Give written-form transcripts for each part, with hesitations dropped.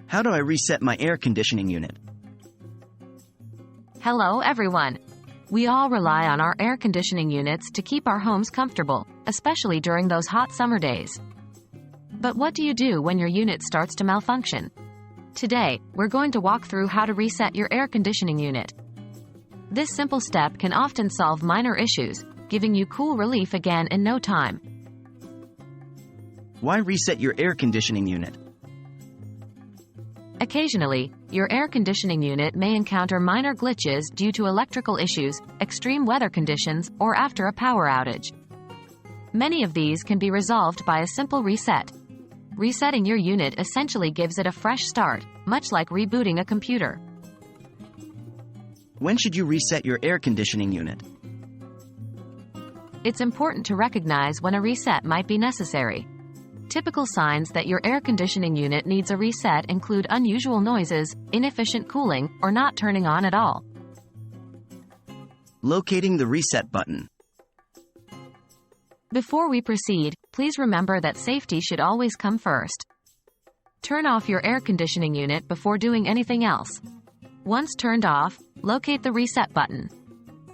How do I reset my air conditioning unit? Hello everyone. We all rely on our air conditioning units to keep our homes comfortable, especially during those hot summer days. But what do you do when your unit starts to malfunction? Today, we're going to walk through how to reset your air conditioning unit. This simple step can often solve minor issues, giving you cool relief again in no time. Why reset your air conditioning unit? Occasionally, your air conditioning unit may encounter minor glitches due to electrical issues, extreme weather conditions, or after a power outage. Many of these can be resolved by a simple reset. Resetting your unit essentially gives it a fresh start, much like rebooting a computer. When should you reset your air conditioning unit? It's important to recognize when a reset might be necessary. Typical signs that your air conditioning unit needs a reset include unusual noises, inefficient cooling, or not turning on at all. Locating the reset button. Before we proceed, please remember that safety should always come first. Turn off your air conditioning unit before doing anything else. Once turned off, locate the reset button.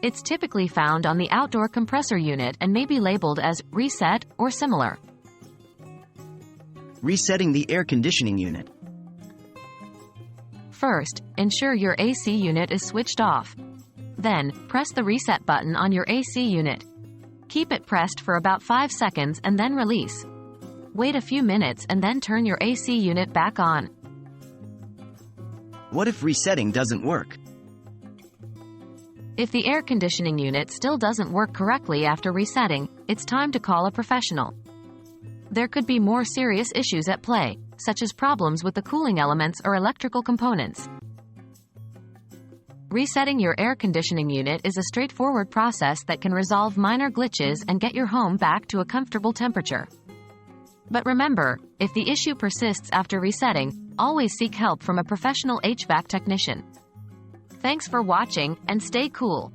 It's typically found on the outdoor compressor unit and may be labeled as reset or similar. Resetting the air conditioning unit. First, ensure your AC unit is switched off. Then, press the reset button on your AC unit. Keep it pressed for about 5 seconds and then release. Wait a few minutes and then turn your AC unit back on. What if resetting doesn't work? If the air conditioning unit still doesn't work correctly after resetting, it's time to call a professional. There could be more serious issues at play, such as problems with the cooling elements or electrical components. Resetting your air conditioning unit is a straightforward process that can resolve minor glitches and get your home back to a comfortable temperature. But remember, if the issue persists after resetting, always seek help from a professional HVAC technician. Thanks for watching, and stay cool.